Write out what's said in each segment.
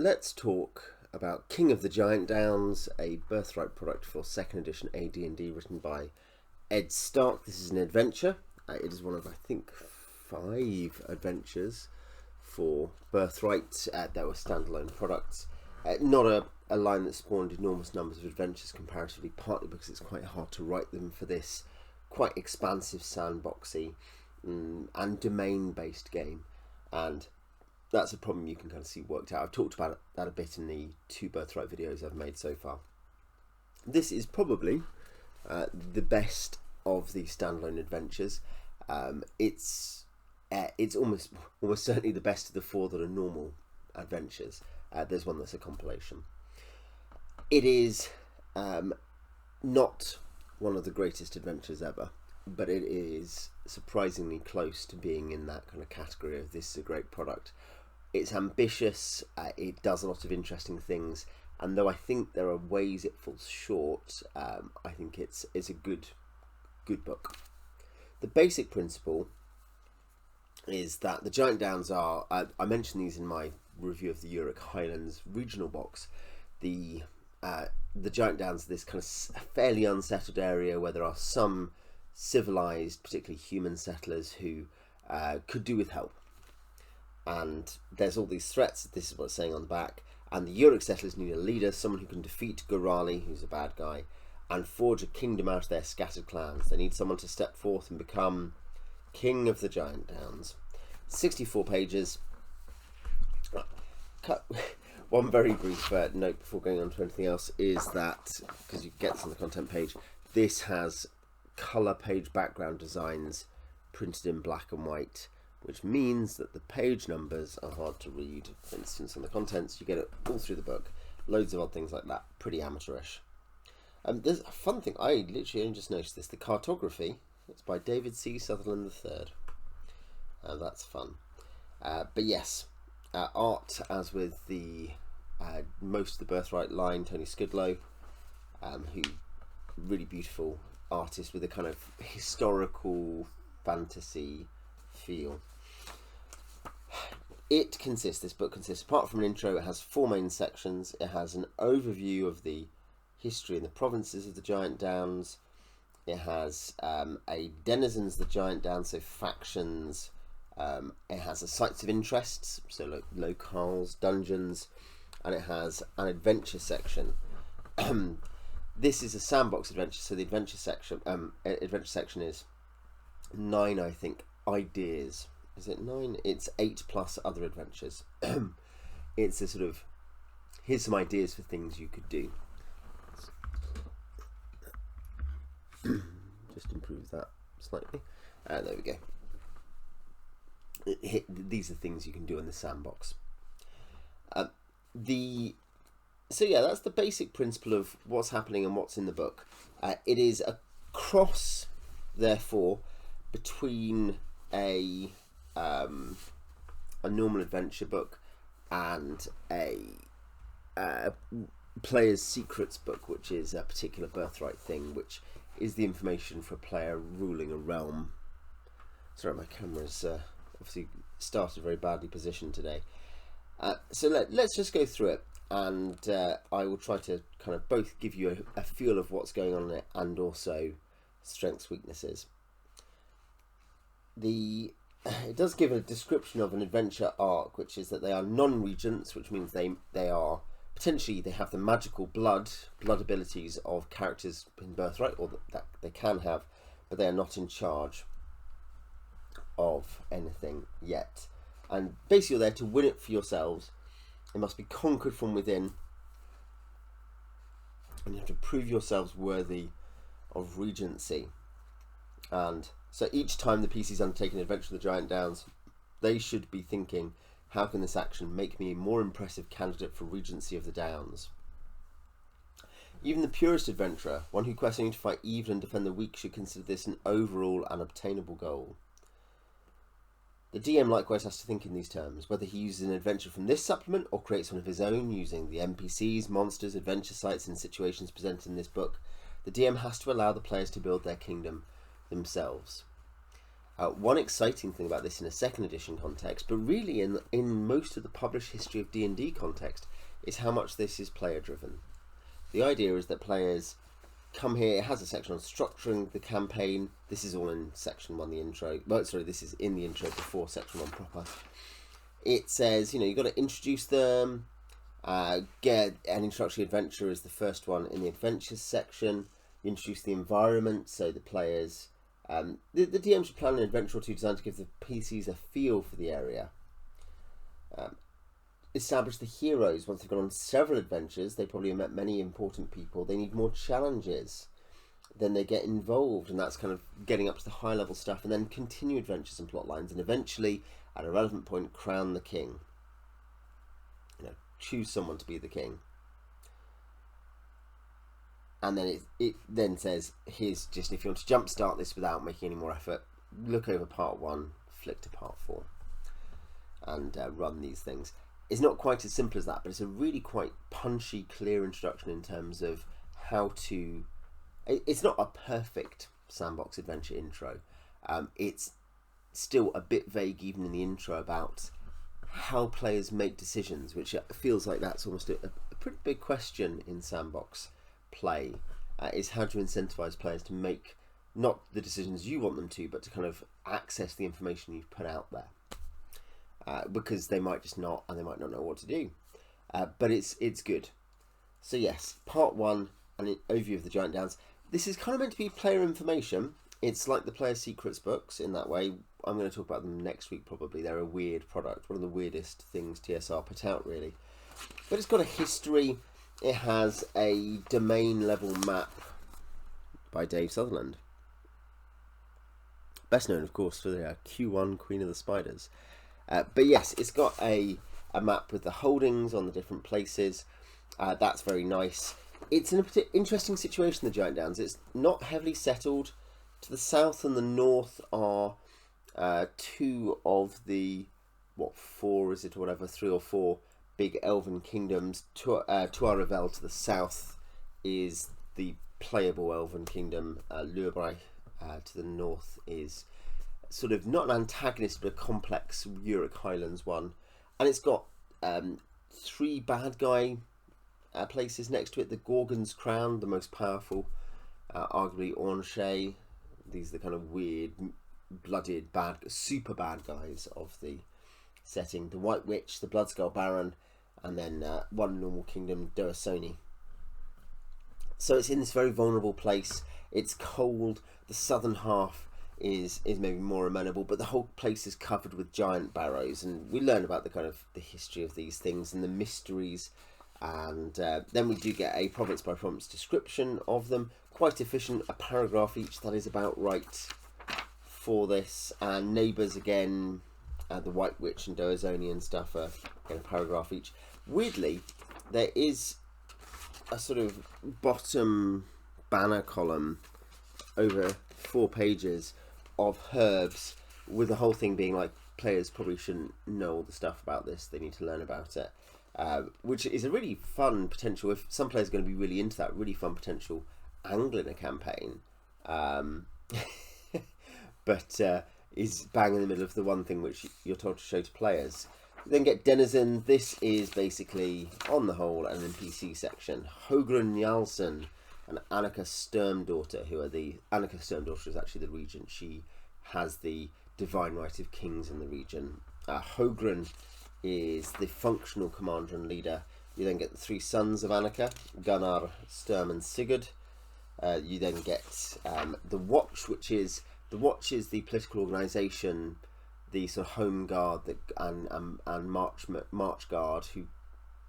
let's talk about King of the Giantdowns, a Birthright product for 2nd edition AD&D written by Ed Stark. This is an adventure. It is one of, I think, 5 adventures for Birthright. There were standalone products. Not a line that spawned enormous numbers of adventures comparatively, partly because it's quite hard to write them for this quite expansive sandboxy and domain-based game. And that's a problem you can kind of see worked out. I've talked about that a bit in the 2 Birthright videos I've made so far. This is probably the best of the standalone adventures. It's almost certainly the best of the 4 that are normal adventures. There's one that's a compilation. It is not one of the greatest adventures ever, but it is surprisingly close to being in that kind of category of this is a great product. It's ambitious, it does a lot of interesting things, and though I think there are ways it falls short, I think it's a good book. The basic principle is that the Giantdowns are, I mentioned these in my review of the Uruk Highlands regional box, the Giantdowns are this kind of fairly unsettled area where there are some civilized, particularly human settlers who could do with help. And there's all these threats, this is what it's saying on the back, and the Uruk settlers need a leader, someone who can defeat Gorali, who's a bad guy, and forge a kingdom out of their scattered clans. They need someone to step forth and become King of the Giantdowns. 64 pages. One very brief note before going on to anything else is that, because you get this on the content page, this has colour page background designs printed in black and white, which means that the page numbers are hard to read. For instance, on the contents, you get it all through the book. Loads of odd things like that. Pretty amateurish. There's a fun thing. I literally only just noticed this. The cartography, it's by David C. Sutherland III. That's fun. But yes, art, as with the most of the Birthright line, Tony Skidlow, who really beautiful artist with a kind of historical fantasy feel. This book consists, apart from an intro, it has 4 main sections. It has an overview of the history and the provinces of the Giantdowns. It has a denizens of the Giantdowns, so factions. It has a sites of interests, so locales, dungeons, and it has an adventure section. This is a sandbox adventure, so the adventure section is 9, I think, ideas. Is it 9? It's 8 plus other adventures. It's a sort of, here's some ideas for things you could do. Just improve that slightly. There we go. These are things you can do in the sandbox. So yeah, that's the basic principle of what's happening and what's in the book. It is a cross, therefore, between a normal adventure book and a player's secrets book, which is a particular Birthright thing, which is the information for a player ruling a realm. Sorry, my camera's obviously started very badly positioned today. So let's just go through it, and I will try to kind of both give you a feel of what's going on in it and also strengths, weaknesses. It does give a description of an adventure arc, which is that they are non-regents, which means they are potentially, they have the magical blood abilities of characters in Birthright, or that they can have, but they are not in charge of anything yet. And basically, you're there to win it for yourselves. It must be conquered from within, and you have to prove yourselves worthy of regency. And so each time the PCs undertake an adventure of the Giantdowns, they should be thinking, how can this action make me a more impressive candidate for regency of the Downs? Even the purest adventurer, one who quests only to fight evil and defend the weak, should consider this an overall and obtainable goal. The DM likewise has to think in these terms, whether he uses an adventure from this supplement or creates one of his own using the NPCs, monsters, adventure sites and situations presented in this book. The DM has to allow the players to build their kingdom themselves. One exciting thing about this in a second edition context, but really in most of the published history of D&D context, is how much this is player driven. The idea is that players come here. It has a section on structuring the campaign. This is all in section 1, the intro. Well, sorry, this is in the intro before section 1 proper. It says, you've got to introduce them, get an introductory adventure is the first one in the adventures section. You introduce the environment, so the players, the DM should plan an adventure or two designed to give the PCs a feel for the area. Establish the heroes. Once they've gone on several adventures, they probably have met many important people. They need more challenges. Then they get involved, and that's kind of getting up to the high level stuff, and then continue adventures and plot lines, and eventually, at a relevant point, crown the king. Choose someone to be the king. And then it then says, here's just, if you want to jumpstart this without making any more effort, look over part 1, flick to part 4, and run these things. It's not quite as simple as that, but it's a really quite punchy, clear introduction in terms of how to... It's not a perfect sandbox adventure intro. It's still a bit vague even in the intro about how players make decisions, which feels like that's almost a pretty big question in sandbox play, is how to incentivize players to make not the decisions you want them to, but to kind of access the information you've put out there. Because they might just not, and they might not know what to do. But it's good. So yes, part 1, an overview of the Giantdowns. This is kind of meant to be player information. It's like the Player Secrets books in that way. I'm going to talk about them next week probably. They're a weird product, one of the weirdest things TSR put out really. But it's got a history. It has a domain level map by Dave Sutherland. Best known of course for the Q1 Queen of the Spiders. But yes, it's got a map with the holdings on the different places. That's very nice. It's in an interesting situation, the Giantdowns. It's not heavily settled. To the south and the north are 2 of the, 4 is it or whatever, 3 or 4 big elven kingdoms. Tuaravel to the south is the playable elven kingdom. Birthright to the north is sort of not an antagonist but a complex Uric Highlands one, and it's got 3 bad guy places next to it. The Gorgon's Crown, the most powerful, arguably Ornche. These are the kind of weird, blooded, super bad guys of the setting. The White Witch, the Bloodskull Baron, and then 1 normal kingdom, Denizen. So it's in this very vulnerable place. It's cold. The southern half is maybe more amenable, but the whole place is covered with giant barrows, and we learn about the kind of the history of these things and the mysteries, and then we do get a province by province description of them, quite efficient, a paragraph each. That is about right for this. And neighbours again, the White Witch and Denizen and stuff are a paragraph each. Weirdly, there is a sort of bottom banner column over 4 pages of herbs, with the whole thing being like, players probably shouldn't know all the stuff about this, they need to learn about it, which is a really fun potential, if some players are going to be really into that, really fun potential angle in a campaign, but is bang in the middle of the one thing which you're told to show to players. You then get Denizen. This is basically, on the whole, an NPC section. Hogrun Njalsen and Annika Sturmdaughter, who are the... Annika Sturmdaughter is actually the regent. She has the divine right of kings in the region. Hogrun is the functional commander and leader. You then get the 3 sons of Annika, Gunnar, Sturm and Sigurd. You then get the Watch, which is... The Watch is the political organisation, the sort of home guard and march guard who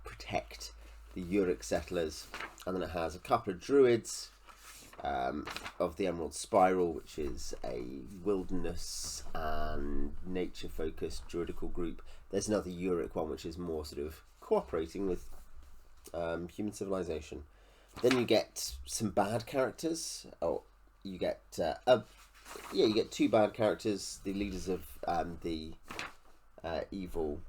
protect the Uric settlers. And then it has a couple of druids of the Emerald Spiral, which is a wilderness and nature focused druidical group. There's another Uric one which is more sort of cooperating with human civilization. Then you get some bad characters. You get you get 2 bad characters, the leaders of the evil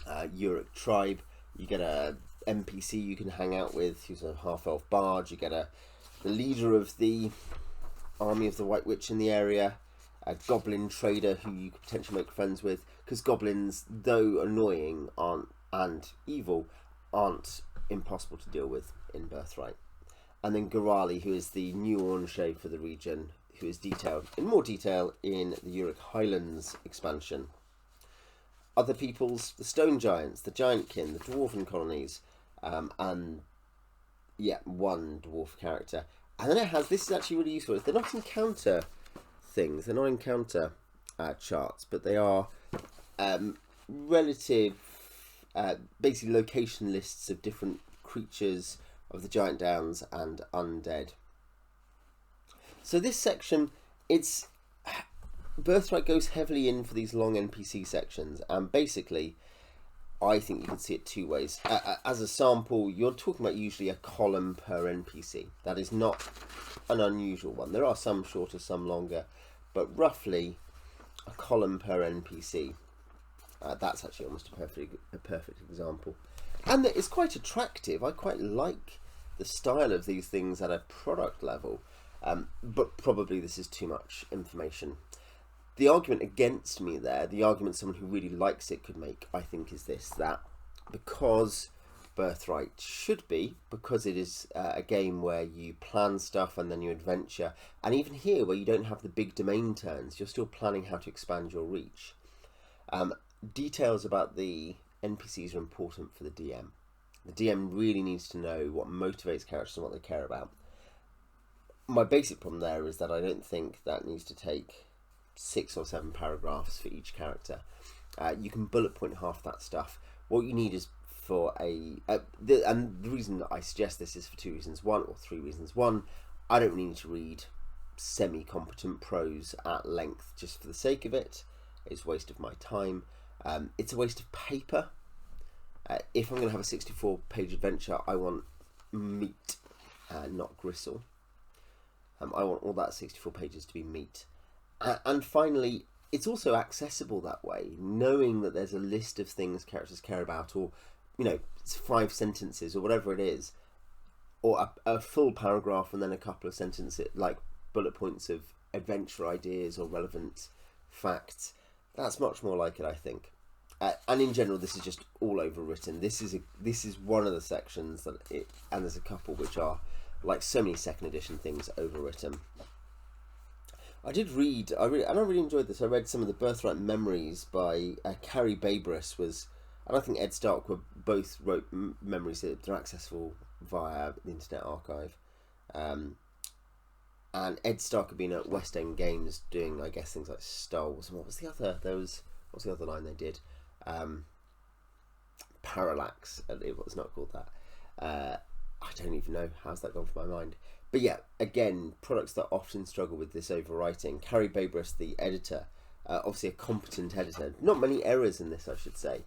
Uric tribe. You get a NPC you can hang out with, who's a half-elf bard. You get the leader of the army of the White Witch in the area, a goblin trader who you could potentially make friends with, because goblins, though annoying and evil, aren't impossible to deal with in Birthright. And then Gorali, who is the new Ornshade for the region, who is detailed in more detail in the Uric Highlands expansion. Other peoples, the Stone Giants, the Giantkin, the Dwarven colonies, and yeah, one dwarf character. And then it has, this is actually really useful, they're not encounter things, they're not encounter charts, but they are relative, basically location lists of different creatures of the Giantdowns and undead. So this section, it's Birthright goes heavily in for these long NPC sections, and basically I think you can see it two ways. As a sample, you're talking about usually a column per NPC. That is not an unusual one. There are some shorter, some longer, but roughly a column per NPC. That's actually almost a perfect example. And it's quite attractive. I quite like the style of these things at a product level, but probably this is too much information. The argument against me there, the argument someone who really likes it could make, I think, is this, that because Birthright should be, because it is a game where you plan stuff and then you adventure, and even here where you don't have the big domain turns, you're still planning how to expand your reach. Details about the NPCs are important for the DM. The DM really needs to know what motivates characters and what they care about. My basic problem there is that I don't think that needs to take 6 or 7 paragraphs for each character. You can bullet point half that stuff. What you need is for and the reason that I suggest this is for 2 reasons, or 3 reasons. One, I don't need to read semi-competent prose at length just for the sake of it. It's a waste of my time. It's a waste of paper. If I'm going to have a 64-page adventure, I want meat, not gristle. I want all that 64 pages to be meat. And finally, it's also accessible that way, knowing that there's a list of things characters care about, or, you know, it's 5 sentences or whatever it is, or a full paragraph and then a couple of sentences, like bullet points of adventure ideas or relevant facts. That's much more like it, I think. And in general, this is just all overwritten. This is one of the sections and there's a couple which are, like so many second edition things, overwritten. I really enjoyed this. I read some of the Birthright memories by Carrie Babris, and I think Ed Stark both wrote memories that are accessible via the Internet Archive. And Ed Stark had been at West End Games doing, I guess, things like Star Wars. And what was the other line they did? Parallax. It was not called that. I don't even know. How's that gone from my mind? But yeah, again, products that often struggle with this overwriting. Carrie Babris, the editor, obviously a competent editor. Not many errors in this, I should say.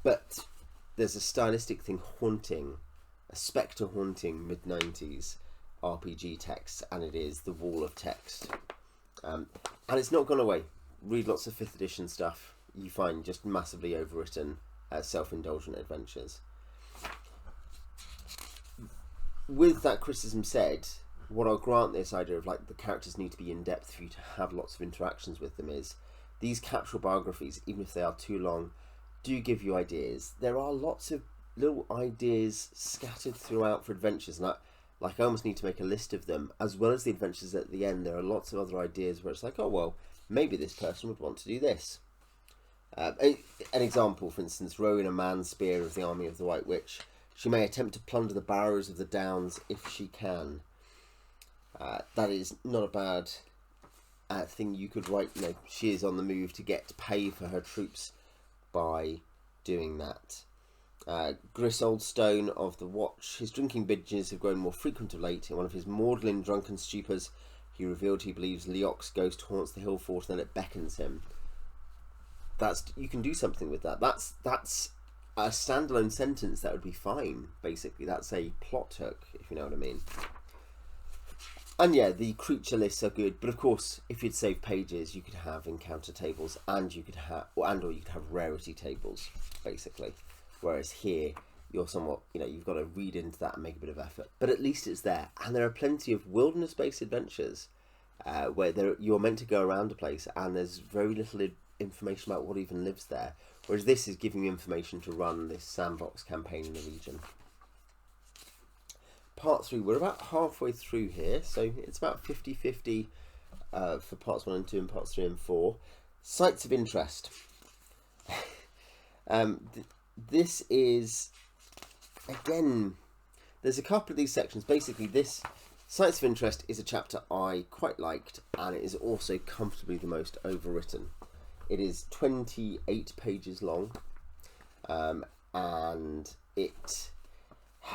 But there's a stylistic thing haunting, a spectre haunting mid-90s RPG text, and it is the wall of text. And it's not gone away. Read lots of 5th edition stuff. You find just massively overwritten, self-indulgent adventures. With that criticism said, what I'll grant this idea of like the characters need to be in depth for you to have lots of interactions with them is these capsule biographies, even if they are too long, do give you ideas. There are lots of little ideas scattered throughout for adventures, and I almost need to make a list of them, as well as the adventures at the end. There are lots of other ideas where it's like, oh well, maybe this person would want to do this. An example, for instance, rowing a man's spear of the army of the White Witch. She may attempt to plunder the Barrows of the Downs if she can. That is not a bad thing you could write. You know, she is on the move to get pay for her troops by doing that. Gris Oldstone of the Watch. His drinking binges have grown more frequent of late. In one of his maudlin drunken stupors, he revealed he believes Leok's ghost haunts the hill fort and that it beckons him. You can do something with that. That's a standalone sentence that would be fine, basically. That's a plot hook, if you know what I mean. And yeah, the creature lists are good, but of course, if you'd save pages, you could have encounter tables, and you could have rarity tables, basically. Whereas here, you're somewhat, you've got to read into that and make a bit of effort. But at least it's there, and there are plenty of wilderness-based adventures where you're meant to go around a place and there's very little information about what even lives there. Whereas this is giving you information to run this sandbox campaign in the region. Part 3, we're about halfway through here, so it's about 50-50 for parts 1 and 2 and parts 3 and 4. Sites of interest. This is, again, there's a couple of these sections. Basically, this sites of interest is a chapter I quite liked, and it is also comfortably the most overwritten. It is 28 pages long, and it...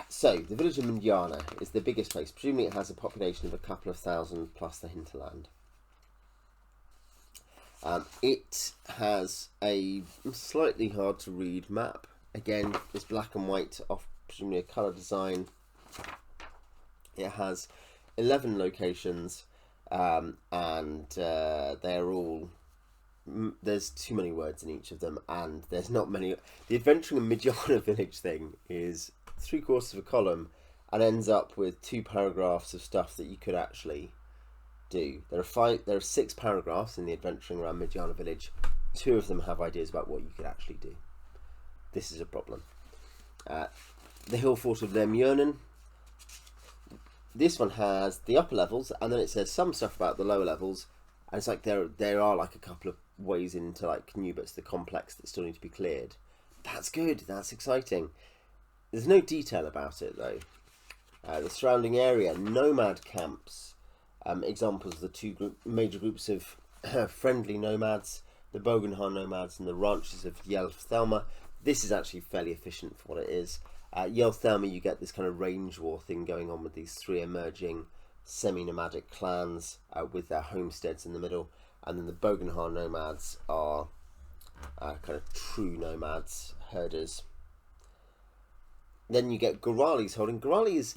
So, the village of Mundiana is the biggest place. Presumably it has a population of a couple of thousand plus the hinterland. It has a slightly hard to read map. Again, it's black and white, off presumably a colour design. It has 11 locations, and they're all... There's too many words in each of them, and there's not many... The adventuring in Midjana village thing is 3/4 of a column and ends up with 2 paragraphs of stuff that you could actually do. There are 6 paragraphs in the adventuring around Midjana village. 2 of them have ideas about what you could actually do. This is a problem. The hill fort of Lemjönen. This one has the upper levels, and then it says some stuff about the lower levels, and it's like there are like a couple of ways into like new bits of the complex that still need to be cleared. That's good. That's exciting. There's no detail about it though. The surrounding area, Nomad Camps. Examples of the 2 major groups of friendly nomads, the Bogenhar nomads and the ranches of Yelfthelma. This is actually fairly efficient for what it is. Yelfthelma, you get this kind of range war thing going on with these 3 emerging semi-nomadic clans with their homesteads in the middle, and then the Bogenhar nomads are kind of true nomads, herders. Then you get Gorali's holding. Gorali is,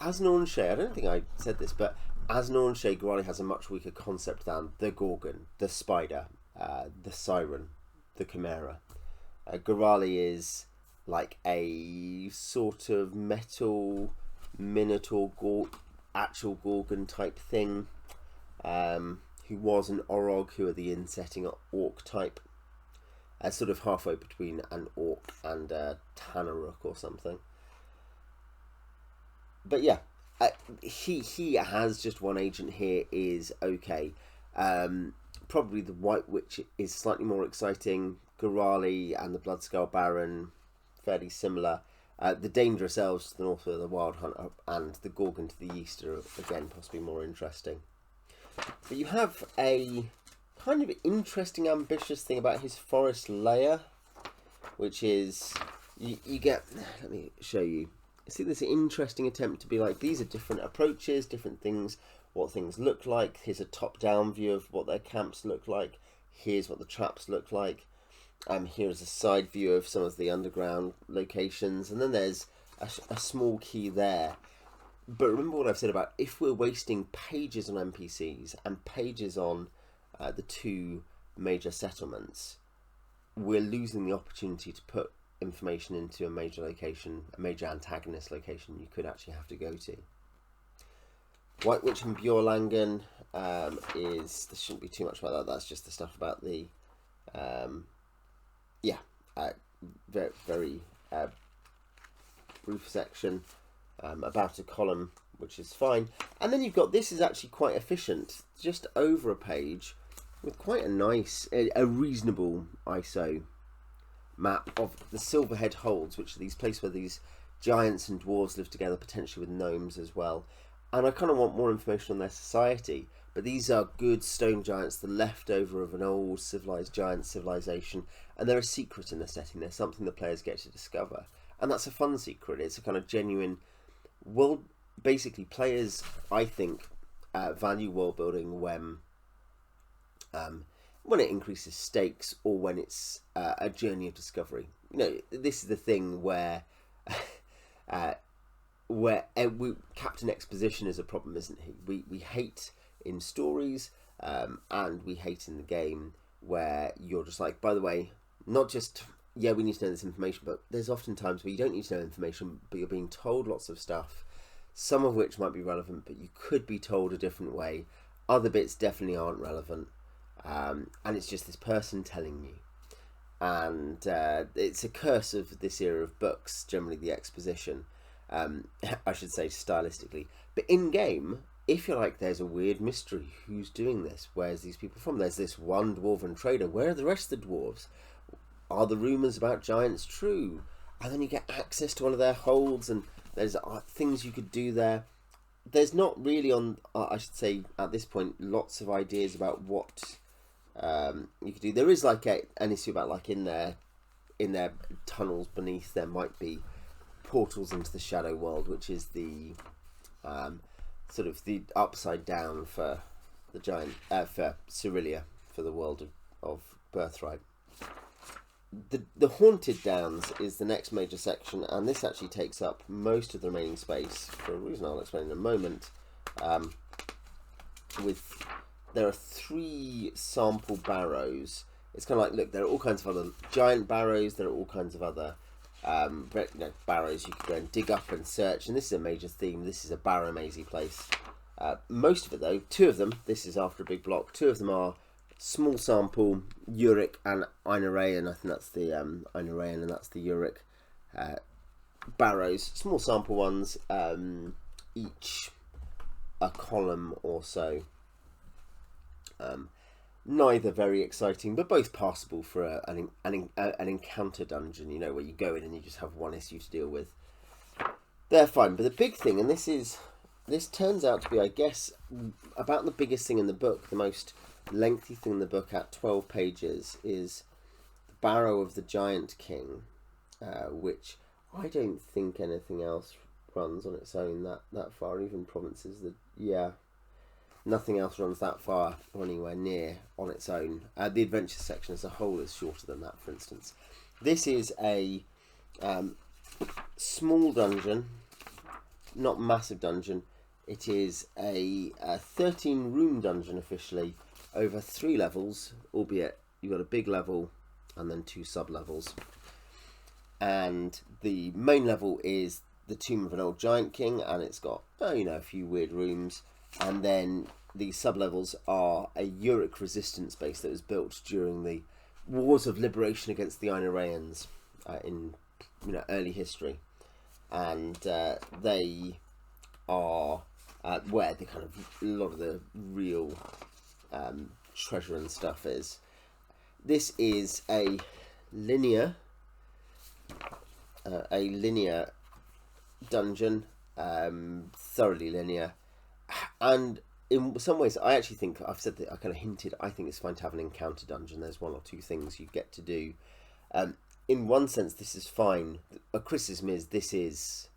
as Nornshay, I don't think I said this, but as Nornshay, Gorali has a much weaker concept than the Gorgon, the spider, the siren, the chimera. Gorali is like a sort of metal minotaur actual Gorgon type thing, who was an Orog, who are the insetting orc type, sort of halfway between an orc and a Tanaruk or something. But yeah, he has just 1 agent here is okay. Probably the White Witch is slightly more exciting. Gorali and the Bloodskull Baron, fairly similar. The Dangerous Elves to the north of the Wild Hunter and the Gorgon to the east are, again, possibly more interesting. But you have a kind of interesting, ambitious thing about his forest lair, which is, you get, let me show you. See, this interesting attempt to be like, these are different approaches, different things, what things look like. Here's a top-down view of what their camps look like. Here's what the traps look like. Here's a side view of some of the underground locations, and then there's a small key there. But remember what I've said about if we're wasting pages on NPCs and pages on the 2 major settlements, we're losing the opportunity to put information into a major location, a major antagonist location you could actually have to go to. White Witch and Bjorlangen is, there shouldn't be too much about that, that's just the stuff about the very brief section about a column, which is fine. And then you've got, this is actually quite efficient, just over a page with quite a nice, a reasonable ISO map of the Silverhead Holds, which are these places where these giants and dwarves live together, potentially with gnomes as well. And I kind of want more information on their society, but these are good stone giants, the leftover of an old civilized giant civilization, and they're a secret in the setting. They're something the players get to discover, and that's a fun secret. It's a kind of genuine world. Basically, players, I think, value world building when it increases stakes or when it's a journey of discovery. You know, this is the thing where Captain Exposition is a problem, isn't he? We hate in stories and we hate in the game where you're just like, by the way, not just, yeah, we need to know this information, but there's often times where you don't need to know information, but you're being told lots of stuff, some of which might be relevant, but you could be told a different way, Other bits definitely aren't relevant, and it's just this person telling you. And it's a curse of this era of books, generally the exposition, I should say stylistically. But in game, if you're like, there's a weird mystery, who's doing this? Where's these people from? There's this one dwarven trader. Where are the rest of the dwarves? Are the rumours about giants true? And then you get access to one of their holds, and there's things you could do there. There's not really I should say at this point, lots of ideas about what you could do. There is like an issue about like in their tunnels beneath there might be portals into the shadow world, which is the sort of the upside down for the giant for Cyrilia, for the world of Birthright. The Haunted Downs is the next major section, and this actually takes up most of the remaining space for a reason I'll explain in a moment. There are 3 sample barrows. It's kind of like, look, there are all kinds of other giant barrows. There are all kinds of other barrows you could go and dig up and search. And this is a major theme. This is a barrow mazy place. Most of it, though, 2 of them, this is after a big block, 2 of them are small sample, Uric and Einarayan. I think that's the Einarayan and that's the Uric barrows. Small sample ones, each a column or so. Neither very exciting, but both passable for an encounter dungeon, you know, where you go in and you just have one issue to deal with. They're fine, but the big thing, and this turns out to be, I guess, about the biggest thing in the book, the most lengthy thing in the book at 12 pages, is the Barrow of the Giant King, which I don't think anything else runs on its own that far, even provinces that, yeah. Nothing else runs that far or anywhere near on its own. The adventure section as a whole is shorter than that, for instance. This is a small dungeon, not massive dungeon. It is a 13-room dungeon officially, over 3 levels, albeit you've got a big level and then 2 sub-levels. And the main level is the Tomb of an Old Giant King, and it's got, a few weird rooms. And then the sub-levels are a Uric resistance base that was built during the Wars of Liberation against the Einarayans in early history. And they are where the kind of a lot of the real treasure and stuff is. This is a linear dungeon, thoroughly linear. And in some ways, I actually think, I've said that, I kind of hinted, I think it's fine to have an encounter dungeon. There's 1 or 2 things you get to do. In one sense, this is fine. A criticism is this is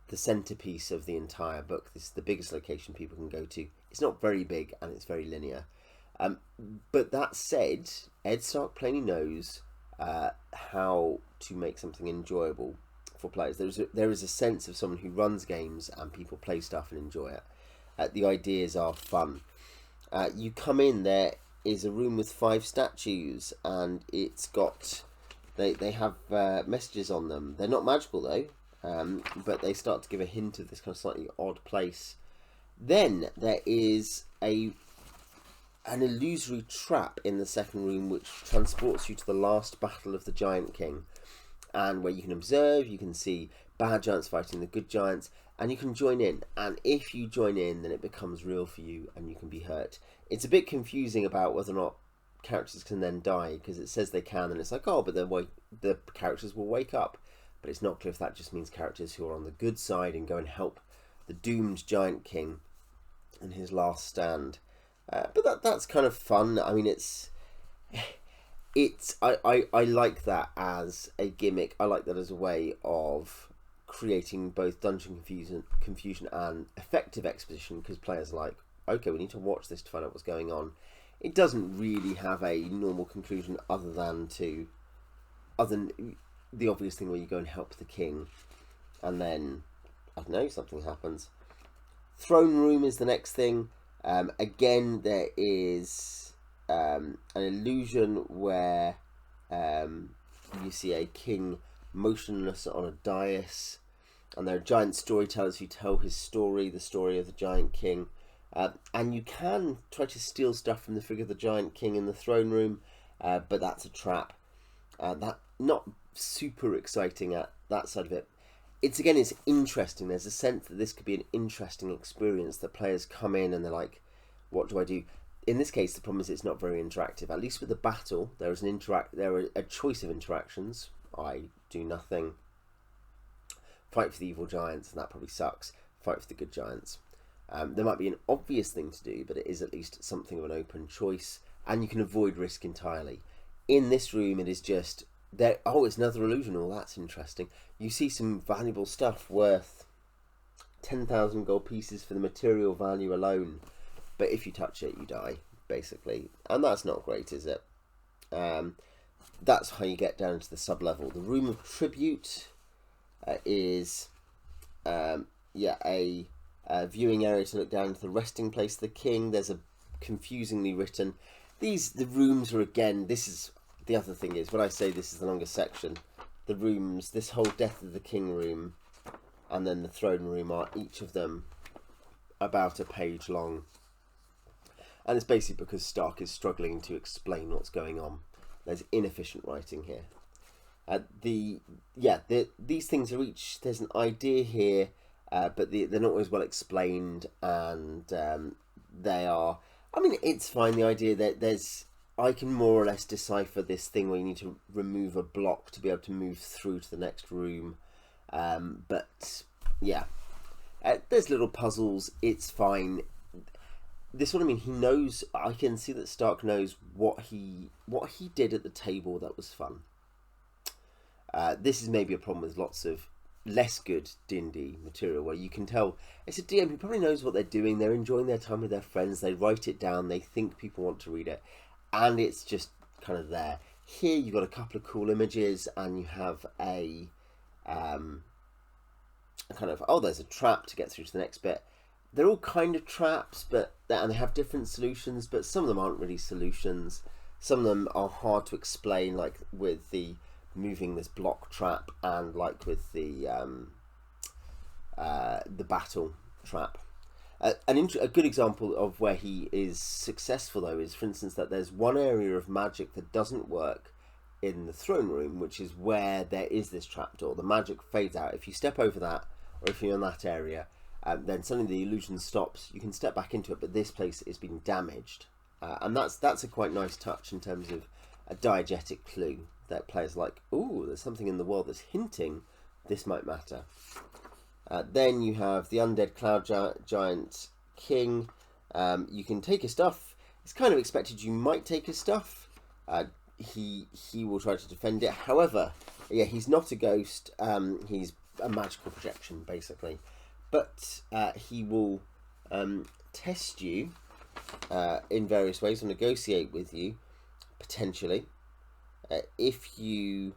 the centerpiece of the entire book. This is the biggest location people can go to. It's not very big and it's very linear. But that said, Ed Stark plainly knows how to make something enjoyable for players. There is a sense of someone who runs games and people play stuff and enjoy it. The ideas are fun. You come in, there is a room with 5 statues, and it's got they have messages on them. They're not magical though, but they start to give a hint of this kind of slightly odd place. Then there is an illusory trap in the second room which transports you to the last battle of the Giant King, and where you can observe, you can see bad giants fighting the good giants, and you can join in. And if you join in, then it becomes real for you and you can be hurt. It's a bit confusing about whether or not characters can then die, because it says they can, and it's like, oh, but the characters will wake up. But it's not clear if that just means characters who are on the good side and go and help the doomed Giant King in his last stand. But that's kind of fun. I mean, I like that as a gimmick. I like that as a way of creating both dungeon confusion and effective exposition, because players are like, okay, we need to watch this to find out what's going on. It doesn't really have a normal conclusion other than the obvious thing where you go and help the king and then, I don't know, something happens. Throne room is the next thing. Again, there is an illusion where you see a king motionless on a dais, and there are giant storytellers who tell his story, the story of the Giant King, And you can try to steal stuff from the figure of the Giant King in the throne room, but that's a trap. That not super exciting at that side of it. It's interesting. There's a sense that this could be an interesting experience, that players come in and they're like, what do I do? In this case, the problem is it's not very interactive. At least with the battle, there are a choice of interactions. I do nothing. Fight for the evil giants, and that probably sucks. Fight for the good giants. There might be an obvious thing to do, but it is at least something of an open choice, and you can avoid risk entirely. In this room, it is just there. Oh, it's another illusion. Oh, that's interesting. You see some valuable stuff worth 10,000 gold pieces for the material value alone, but if you touch it, you die, basically, and that's not great, is it? That's how you get down to the sub-level. The Room of Tribute is a viewing area to look down into the resting place of the king. There's a confusingly written... the rooms are, again, this is... The other thing is, when I say this is the longest section, the rooms, this whole Death of the King room and then the throne room are each of them about a page long. And it's basically because Stark is struggling to explain what's going on. There's inefficient writing here. These things are each... There's an idea here, but they're not always well explained, and they are... I mean, it's fine, the idea that there's... I can more or less decipher this thing where you need to remove a block to be able to move through to the next room. But, yeah. There's little puzzles, it's fine. This is what I mean, he knows... I can see that Stark knows what he did at the table that was fun. This is maybe a problem with lots of less good D&D material, where you can tell it's a DM who probably knows what they're doing, they're enjoying their time with their friends, they write it down, they think people want to read it, and it's just kind of there. Here you've got a couple of cool images, and you have a kind of, oh, there's a trap to get through to the next bit. They're all kind of traps, and they have different solutions, but some of them aren't really solutions. Some of them are hard to explain, like with the moving this block trap, and like with the battle trap. A good example of where he is successful, though, is, for instance, that there's one area of magic that doesn't work in the throne room, which is where there is this trapdoor. The magic fades out. If you step over that, or if you're in that area, then suddenly the illusion stops. You can step back into it, but this place is being damaged. And that's a quite nice touch in terms of a diegetic clue that players are like, ooh, there's something in the world that's hinting this might matter. Then you have the Undead Cloud Giant King. You can take his stuff. It's kind of expected you might take his stuff. He will try to defend it. However, yeah, he's not a ghost. He's a magical projection, basically. But he will test you in various ways, or negotiate with you, potentially. If you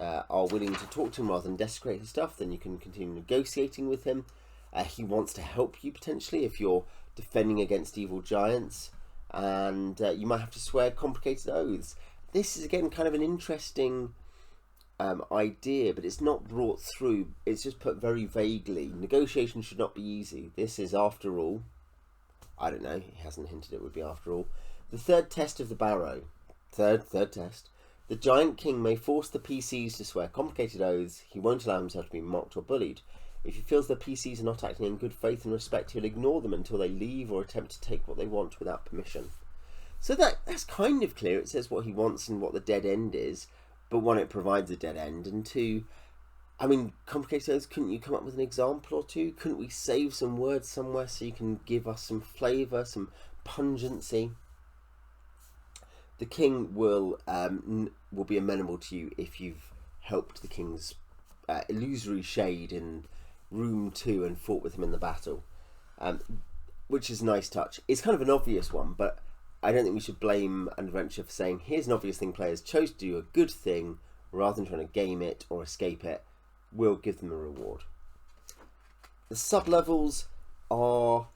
are willing to talk to him rather than desecrate his stuff, then you can continue negotiating with him. He wants to help you, potentially, if you're defending against evil giants, and you might have to swear complicated oaths. This is, again, kind of an interesting idea, but it's not brought through. It's just put very vaguely. Negotiation should not be easy. This is, after all, I don't know, he hasn't hinted it would be after all, the third test of the Barrow. Third test. The Giant King may force the PCs to swear complicated oaths. He won't allow himself to be mocked or bullied. If he feels the PCs are not acting in good faith and respect, he'll ignore them until they leave or attempt to take what they want without permission. So that's kind of clear. It says what he wants and what the dead end is, but one, it provides a dead end, and two, I mean, complicated oaths, couldn't you come up with an example or two? Couldn't we save some words somewhere so you can give us some flavour, some pungency? The king will be amenable to you if you've helped the king's illusory shade in room 2 and fought with him in the battle, which is a nice touch. It's kind of an obvious one, but I don't think we should blame an adventure for saying, here's an obvious thing, players chose to do a good thing rather than trying to game it or escape it. We'll give them a reward. The sub-levels are...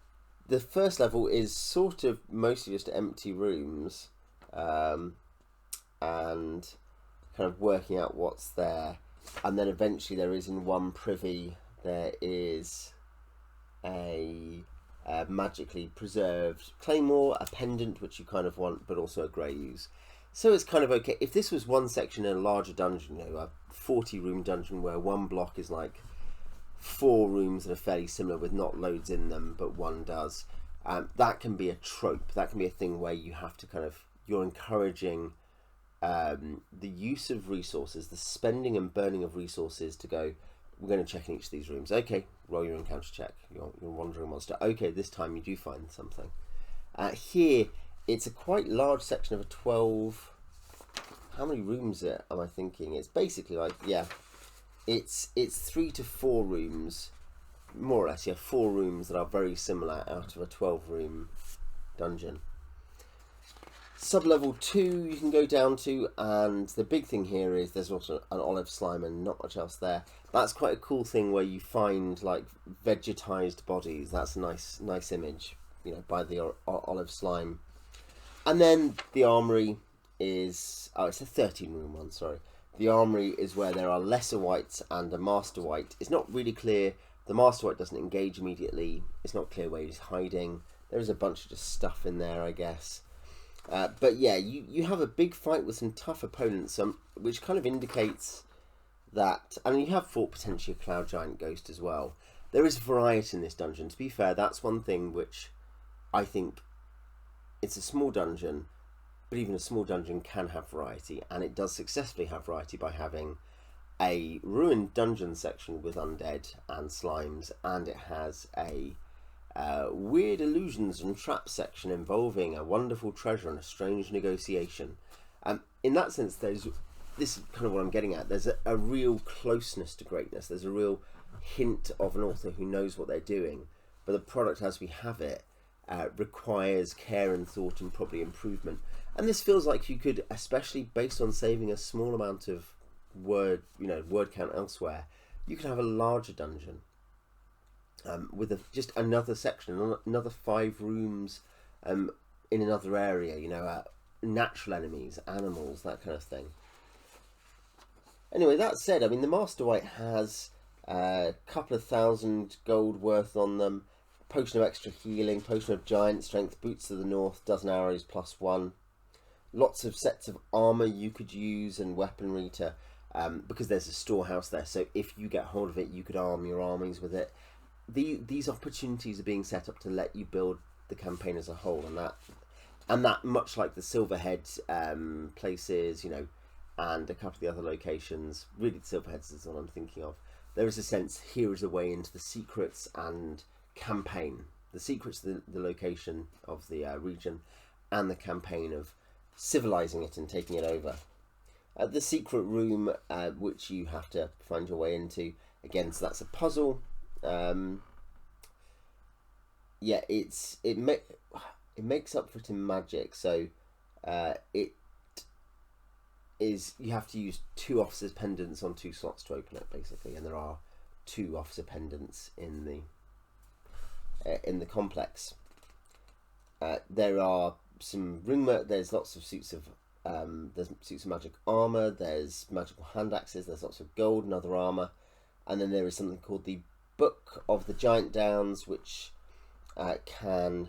The first level is sort of mostly just empty rooms, and kind of working out what's there, and then eventually there is, in one privy, there is a magically preserved claymore, a pendant which you kind of want, but also a grey use. So it's kind of okay. If this was one section in a larger dungeon, a 40-room dungeon where one block is like 4 rooms that are fairly similar with not loads in them, but one does, that can be a trope. That can be a thing where you have to you're encouraging the use of resources, the spending and burning of resources to go, we're going to check in each of these rooms. Okay, roll your encounter check. You're wandering monster. Okay, this time you do find something. Here, it's a quite large section of a 12... How many rooms am I thinking? It's basically like, yeah, it's 3 to 4 rooms, more or less, 4 rooms that are very similar out of a 12-room dungeon. Sub-level 2 you can go down to, and the big thing here is there's also an olive slime and not much else there. That's quite a cool thing where you find like vegetized bodies. That's a nice image, by the olive slime. And then the armory is, it's a 13-room one, sorry. The armory is where there are lesser wights and a master wight. It's not really clear. The master wight doesn't engage immediately. It's not clear where he's hiding. There's a bunch of just stuff in there, I guess. But yeah, you have a big fight with some tough opponents, which kind of indicates that, and you have fought potentially a Cloud Giant Ghost as well. There is variety in this dungeon. To be fair, that's one thing which I think, it's a small dungeon, but even a small dungeon can have variety, and it does successfully have variety by having a ruined dungeon section with undead and slimes, and it has a weird illusions and trap section involving a wonderful treasure and a strange negotiation. In that sense, this is kind of what I'm getting at. There's a real closeness to greatness. There's a real hint of an author who knows what they're doing, but the product as we have it requires care and thought and probably improvement. And this feels like you could, especially based on saving a small amount of word count elsewhere, you could have a larger dungeon. With just another section, another 5 rooms in another area, natural enemies, animals, that kind of thing. Anyway, that said, the Master Wight has a couple of 1,000 gold worth on them, potion of extra healing, potion of giant strength, boots of the north, dozen arrows +1. Lots of sets of armour you could use and weaponry to, because there's a storehouse there, so if you get hold of it, you could arm your armies with it. These opportunities are being set up to let you build the campaign as a whole, and that much like the Silverhead places, and a couple of the other locations. Really, the Silverheads is what I'm thinking of. There is a sense here is a way into the secrets and campaign. The secrets, the location of the region, and the campaign of civilizing it and taking it over. The secret room, which you have to find your way into. Again, so that's a puzzle. Yeah, it makes up for it in magic. So it is, you have to use 2 officer's pendants on 2 slots to open it, basically, and there are 2 officer pendants in the complex. There are some there's lots of suits of there's suits of magic armor, there's magical hand axes, there's lots of gold and other armor, and then there is something called the Book of the Giantdowns, which can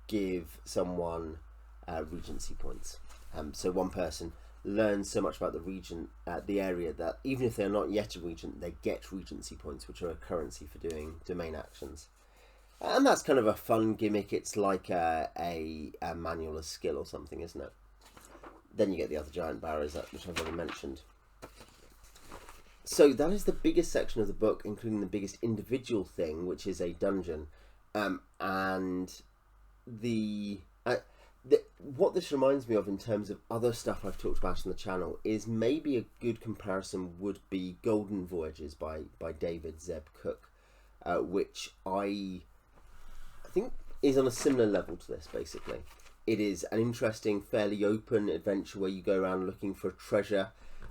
give someone regency points. So one person learns so much about the region, the area, that even if they're not yet a regent, they get regency points, which are a currency for doing domain actions. And that's kind of a fun gimmick. It's like a manual of skill or something, isn't it? Then you get the other giant barrows, which I've already mentioned. So that is the biggest section of the book, including the biggest individual thing, which is a dungeon. And what this reminds me of in terms of other stuff I've talked about on the channel is maybe a good comparison would be Golden Voyages by David Zeb Cook, which I think is on a similar level to this, basically. It is an interesting, fairly open adventure where you go around looking for a treasure,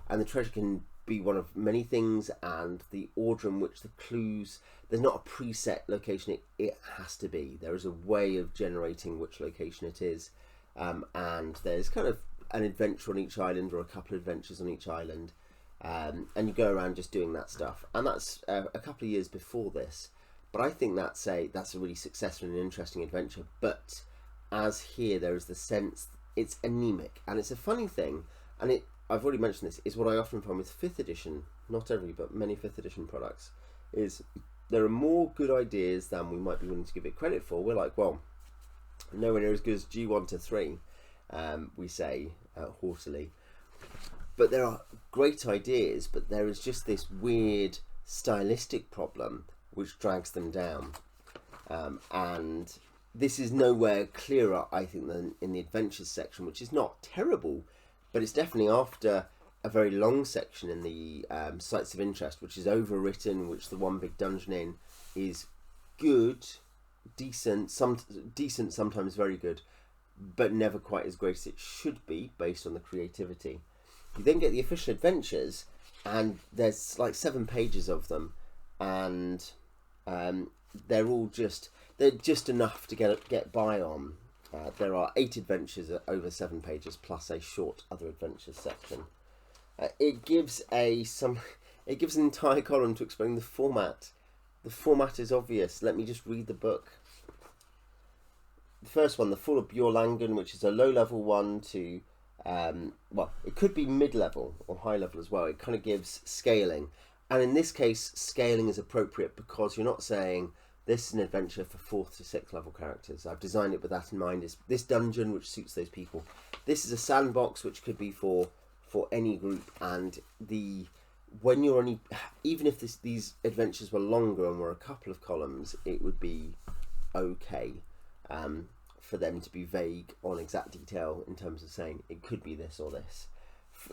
and the treasure can be one of many things, and the order in which the clues, there's not a preset location it has to be. There is a way of generating which location it is, and there's kind of an adventure on each island, or a couple of adventures on each island, and you go around just doing that stuff. And that's a couple of years before this. But I think that's a really successful and interesting adventure. But as here, there is the sense it's anemic, and it's a funny thing. And I've already mentioned this, is what I often find with 5th edition, not every, but many 5th edition products, is there are more good ideas than we might be willing to give it credit for. We're like, well, nowhere near as good as G1 to 3, we say haughtily. But there are great ideas, but there is just this weird stylistic problem which drags them down. And this is nowhere clearer, I think, than in the adventures section, which is not terrible, but it's definitely after a very long section in the sites of interest, which is overwritten, which the one big dungeon in is good, decent, sometimes very good, but never quite as great as it should be based on the creativity. You then get the official adventures, and there's like 7 pages of them, and they're just enough to get by on. There are 8 adventures at over 7 pages, plus a short other adventures section. It gives an entire column to explain the format. The format is obvious. Let me just read the book. The first one, The Fall of Bjorlangen, which is a low-level one to, well, it could be mid-level or high-level as well. It kind of gives scaling. And in this case, scaling is appropriate because you're not saying, this is an adventure for 4th to 6th level characters. I've designed it with that in mind. It's this dungeon which suits those people. This is a sandbox which could be for any group, and when you're only, even if these adventures were longer and were a couple of columns, it would be okay for them to be vague on exact detail in terms of saying it could be this or this.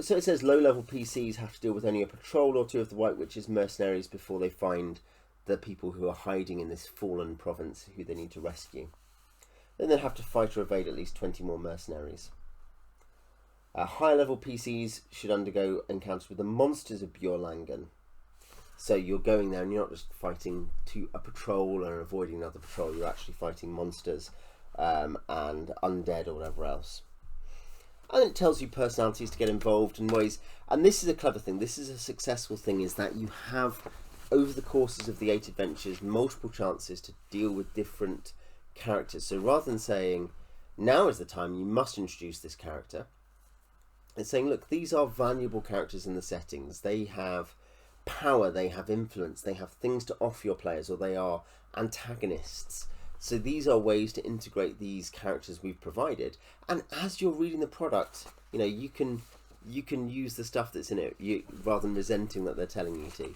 So it says low-level PCs have to deal with only a patrol or 2 of the White Witch's mercenaries before they find the people who are hiding in this fallen province who they need to rescue. Then they'll have to fight or evade at least 20 more mercenaries. High-level PCs should undergo encounters with the monsters of Bjorlangen. So you're going there and you're not just fighting a patrol and avoiding another patrol, you're actually fighting monsters and undead or whatever else. And it tells you personalities to get involved in ways, and this is a clever thing, this is a successful thing, is that you have, over the courses of the 8 adventures, multiple chances to deal with different characters. So rather than saying, now is the time you must introduce this character, it's saying, look, these are valuable characters in the settings. They have power, they have influence, they have things to offer your players, or they are antagonists. So these are ways to integrate these characters we've provided. And as you're reading the product, you know, you can use the stuff that's in it, rather than resenting that they're telling you to.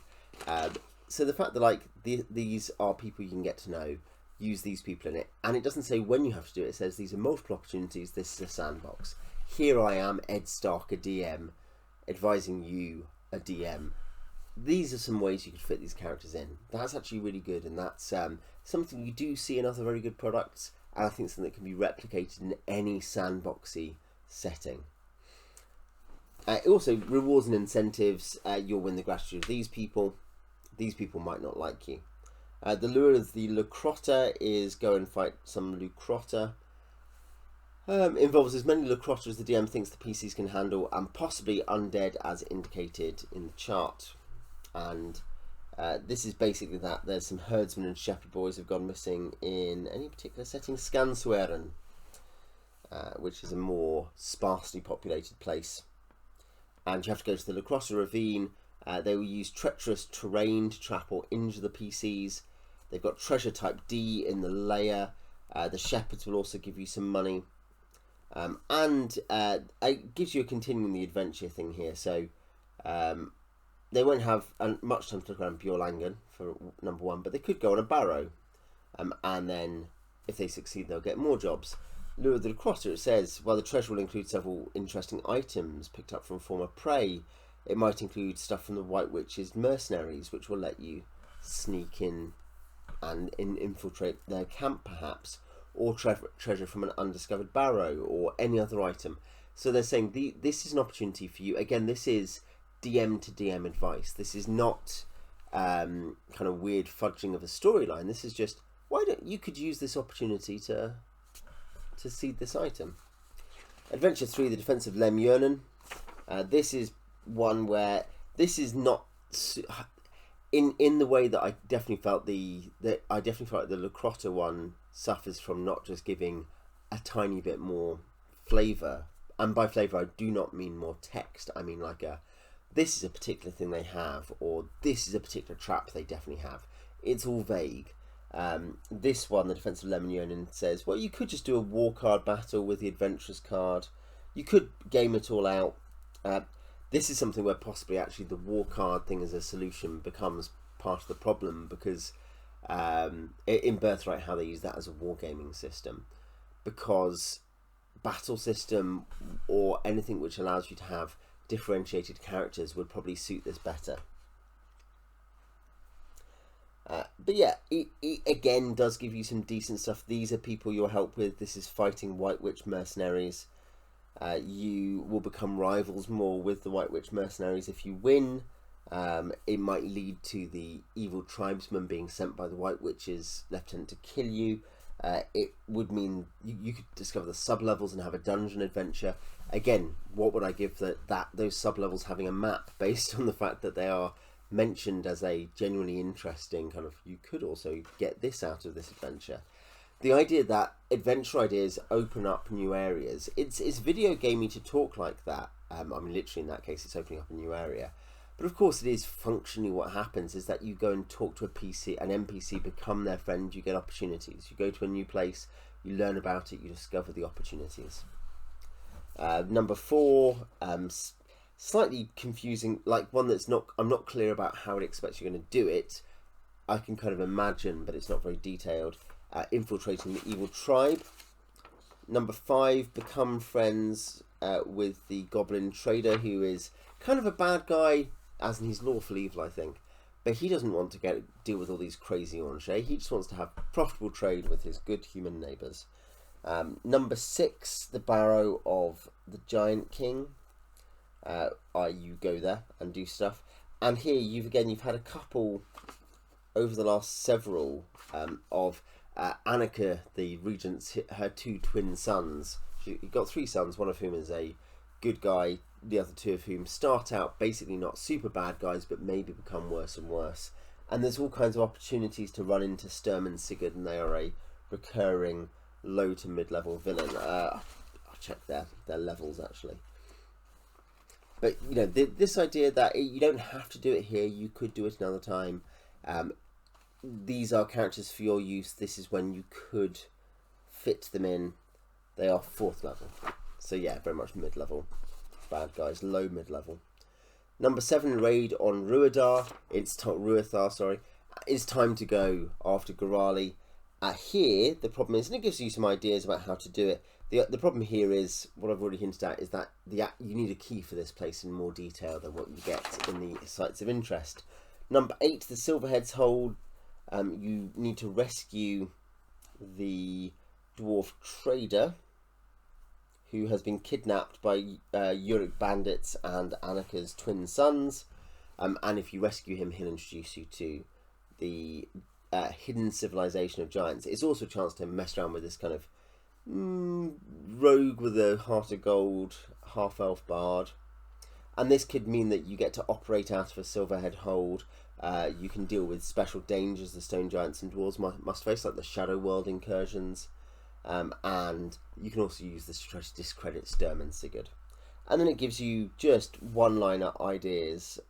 So the fact that, like, these are people you can get to know, use these people in it, and it doesn't say when you have to do it. It says these are multiple opportunities. This is a sandbox. Here I am, Ed Stark, a DM, advising you, a DM. These are some ways you could fit these characters in. That's actually really good, and that's something you do see in other very good products, and I think something that can be replicated in any sandboxy setting. Also, rewards and incentives. You'll win the gratitude of these people. These people might not like you. The lure of the Lucrotta is go and fight some Lucrotta. Involves as many Lucrotta as the DM thinks the PCs can handle, and possibly undead as indicated in the chart. And this is basically that. There's some herdsmen and shepherd boys have gone missing in any particular setting. Skansweren, which is a more sparsely populated place. And you have to go to the Lucrotta Ravine. They will use treacherous terrain to trap or injure the PCs. They've got treasure type D in the layer. The shepherds will also give you some money. And it gives you a continuing the adventure thing here. So they won't have much time to look around Bjorlangen for number 1, but they could go on a Barrow. And then if they succeed, they'll get more jobs. Lure of the Lucrotta, it says, well, the treasure will include several interesting items picked up from former prey. It might include stuff from the White Witch's mercenaries, which will let you sneak in and infiltrate their camp, perhaps. Or treasure from an undiscovered Barrow, or any other item. So they're saying this is an opportunity for you. Again, this is DM to DM advice. This is not kind of weird fudging of a storyline. This is just, you could use this opportunity to seed this item. Adventure 3, the Defense of Lemjönen. This is one where this is not in the way that I definitely felt the Lacrotta one suffers from not just giving a tiny bit more flavour, and by flavour I do not mean more text. I mean like this is a particular thing they have, or this is a particular trap they definitely have. It's all vague. This one, the Defensive Lemon Union, says, well, you could just do a war card battle with the Adventurers card. You could game it all out. This is something where possibly actually the war card thing as a solution becomes part of the problem, because in Birthright how they use that as a wargaming system, because battle system or anything which allows you to have differentiated characters would probably suit this better. But yeah, it again does give you some decent stuff. These are people you'll help with. This is fighting White Witch mercenaries. You will become rivals more with the White Witch mercenaries if you win. It might lead to the evil tribesman being sent by the White Witch's lieutenant to kill you. It would mean you could discover the sub-levels and have a dungeon adventure. Again, what would I give those sub-levels having a map based on the fact that they are mentioned as a genuinely interesting kind of, you could also get this out of this adventure. The idea that adventure ideas open up new areas, it's video gamey to talk like that. I mean, literally in that case, it's opening up a new area. But of course, it is functionally what happens is that you go and talk to an NPC, become their friend, you get opportunities. You go to a new place, you learn about it, you discover the opportunities. Number 4, slightly confusing, like one that's I'm not clear about how it expects you're going to do it. I can kind of imagine, but it's not very detailed. Infiltrating the evil tribe. Number 5, become friends with the goblin trader, who is kind of a bad guy, as in he's lawful evil, I think. But he doesn't want to deal with all these crazy Orangey. He just wants to have profitable trade with his good human neighbours. Number 6, the Barrow of the Giant King. You go there and do stuff. And here you've had a couple over the last several of Annika, the regent's, her 2 twin sons. She got 3 sons, one of whom is a good guy, the other 2 of whom start out basically not super bad guys, but maybe become worse and worse. And there's all kinds of opportunities to run into Sturm and Sigurd, and they are a recurring low to mid-level villain. I'll check their levels actually. But you know, this idea that you don't have to do it here, you could do it another time. These are characters for your use. This is when you could fit them in. They are 4th level. So yeah, very much mid-level bad guys, low mid-level. Number 7, raid on Ruathar. Ruathar, sorry. It's time to go after Gorali. Here, the problem is, and it gives you some ideas about how to do it. The problem here is, what I've already hinted at, is that you need a key for this place in more detail than what you get in the sites of interest. Number 8, the Silverhead's Hold. You need to rescue the dwarf trader, who has been kidnapped by Uric bandits and Annika's twin sons. And if you rescue him, he'll introduce you to the hidden civilization of giants. It's also a chance to mess around with this kind of rogue with a heart of gold, half-elf bard. And this could mean that you get to operate out of a Silverhead Hold. You can deal with special dangers the stone giants and dwarves must face, like the Shadow World incursions. And you can also use this to try to discredit Sturm and Sigurd. And then it gives you just one-liner ideas,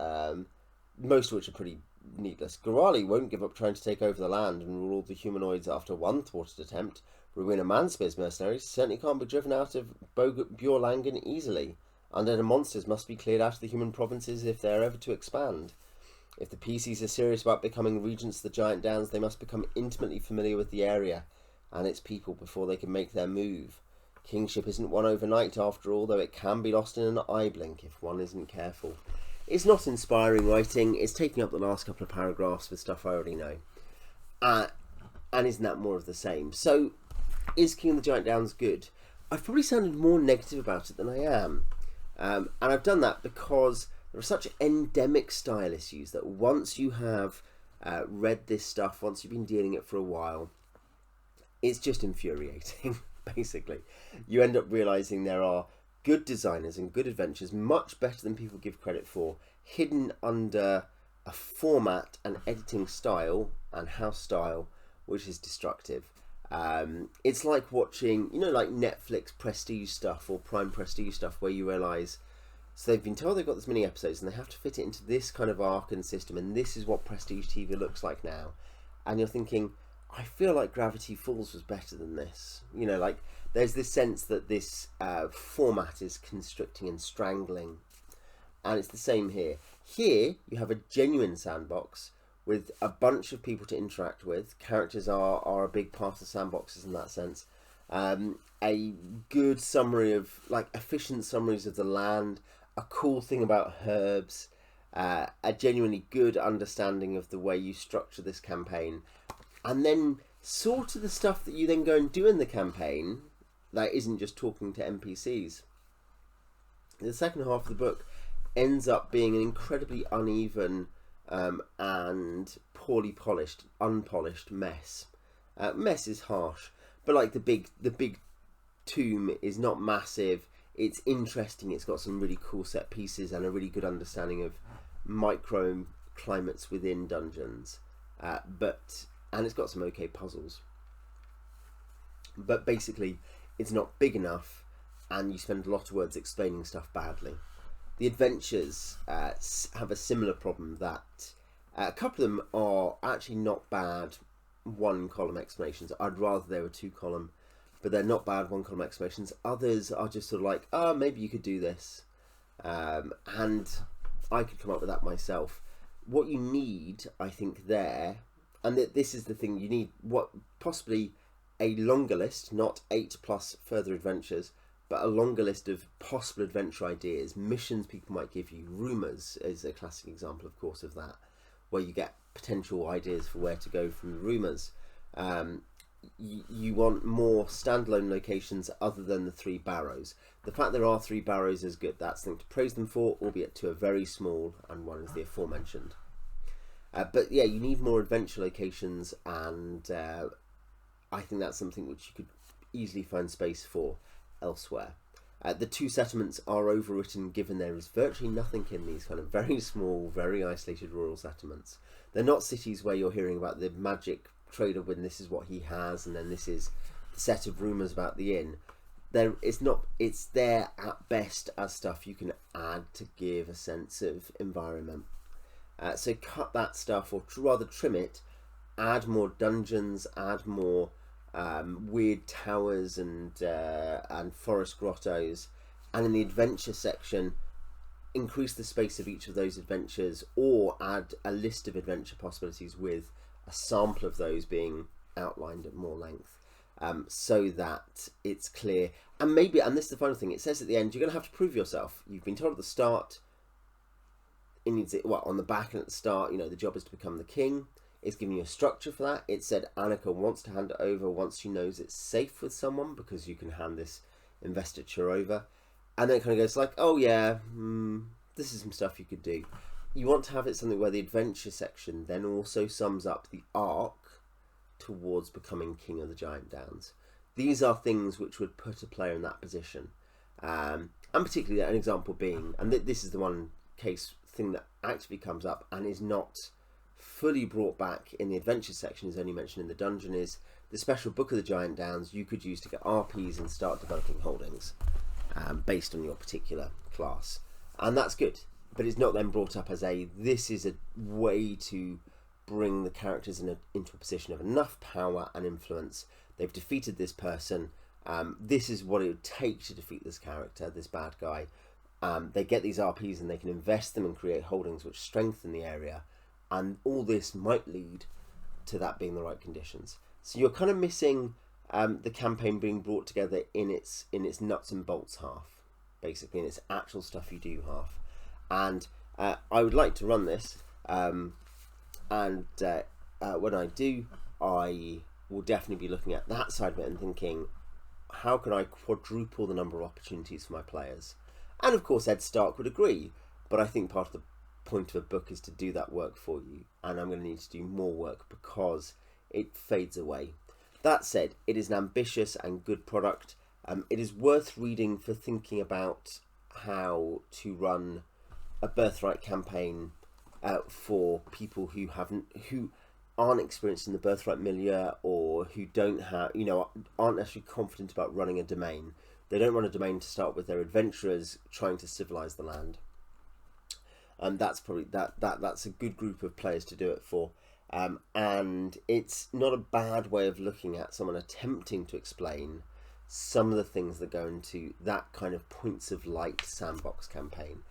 most of which are pretty needless. Gorali won't give up trying to take over the land and rule all the humanoids after one thwarted attempt. Rowena Manspear's mercenaries certainly can't be driven out of Bjorlangen easily. Undead monsters must be cleared out of the human provinces if they are ever to expand. If the PCs are serious about becoming regents of the Giantdowns, they must become intimately familiar with the area and its people before they can make their move. Kingship isn't won overnight after all, though it can be lost in an eye blink if one isn't careful. It's not inspiring writing, it's taking up the last couple of paragraphs with stuff I already know. And isn't that more of the same? So, is King of the Giantdowns good? I've probably sounded more negative about it than I am. And I've done that because there are such endemic style issues that once you have read this stuff, once you've been dealing it for a while, it's just infuriating, basically. You end up realising there are good designers and good adventures, much better than people give credit for, hidden under a format and editing style and house style which is destructive. It's like watching, like Netflix prestige stuff or Prime prestige stuff, where you realise, so they've been told they've got this many episodes and they have to fit it into this kind of arc and system, and this is what prestige TV looks like now. And you're thinking, I feel like Gravity Falls was better than this. Like there's this sense that this format is constricting and strangling. And it's the same here. Here you have a genuine sandbox with a bunch of people to interact with. Characters are a big part of sandboxes in that sense. A good summary of, like, efficient summaries of the land, a cool thing about herbs, a genuinely good understanding of the way you structure this campaign, and then sort of the stuff that you then go and do in the campaign that isn't just talking to NPCs. The second half of the book ends up being an incredibly uneven and poorly polished, unpolished mess. Mess is harsh, but like the big tomb is not massive. It's interesting. It's got some really cool set pieces and a really good understanding of micro climates within dungeons. And it's got some okay puzzles. But basically, it's not big enough, and you spend a lot of words explaining stuff badly. The adventures have a similar problem, that a couple of them are actually not bad one-column explanations. I'd rather they were two-column, but they're not bad one-column explanations. Others are just sort of like, maybe you could do this. And I could come up with that myself. What you need, I think, there, and this is the thing, you need possibly a longer list, not 8+ further adventures, but a longer list of possible adventure ideas, missions people might give you. Rumours is a classic example, of course, of that, where you get potential ideas for where to go from the rumours. You want more standalone locations other than the 3 Barrows. The fact there are 3 Barrows is good. That's something to praise them for, albeit to a very small, and one is the aforementioned. But yeah, you need more adventure locations, and I think that's something which you could easily find space for elsewhere. The 2 settlements are overwritten, given there is virtually nothing in these kind of very small, very isolated rural settlements. They're not cities where you're hearing about the magic trader when this is what he has, and then this is the set of rumours about the inn. It's there at best as stuff you can add to give a sense of environment. So cut that stuff, or rather trim it, add more dungeons, add more weird towers and forest grottos, and in the adventure section increase the space of each of those adventures, or add a list of adventure possibilities with a sample of those being outlined at more length, so that it's clear. And this is the final thing, it says at the end, you're going to have to prove yourself. You've been told at the start, on the back and at the start, the job is to become the king. It's giving you a structure for that. It said Annika wants to hand it over once she knows it's safe with someone, because you can hand this investiture over. And then it kind of goes like, oh yeah, this is some stuff you could do. You want to have it something where the adventure section then also sums up the arc towards becoming king of the Giantdowns. These are things which would put a player in that position. And particularly an example being, and this is the one thing that actually comes up and is not fully brought back in the adventure section, is only mentioned in the dungeon, is the special book of the Giantdowns you could use to get RPs and start developing holdings based on your particular class. And that's good, but it's not then brought up as this is a way to bring the characters into a position of enough power and influence. They've defeated this person. This is what it would take to defeat this character, this bad guy. They get these RPs and they can invest them and create holdings which strengthen the area. And all this might lead to that being the right conditions. So you're kind of missing the campaign being brought together in its nuts and bolts half, basically, in its actual stuff you do half. And I would like to run this, and when I do, I will definitely be looking at that side of it and thinking, how can I quadruple the number of opportunities for my players? And of course Ed Stark would agree, but I think part of the point of a book is to do that work for you, and I'm going to need to do more work because it fades away. That said, it is an ambitious and good product. It is worth reading for thinking about how to run a Birthright campaign for people who aren't experienced in the Birthright milieu, or who don't have, aren't actually confident about running a domain. They don't run a domain to start with. They're adventurers trying to civilize the land. And that's probably that's a good group of players to do it for. And it's not a bad way of looking at someone attempting to explain some of the things that go into that kind of points of light sandbox campaign.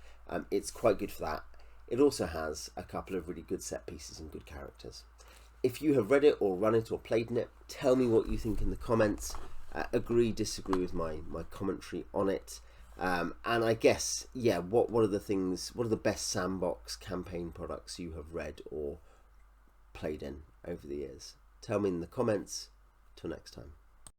It's quite good for that. It also has a couple of really good set pieces and good characters. If you have read it or run it or played in it, tell me what you think in the comments. Agree, disagree with my commentary on it. And I guess, yeah, what are the best sandbox campaign products you have read or played in over the years? Tell me in the comments. Till next time.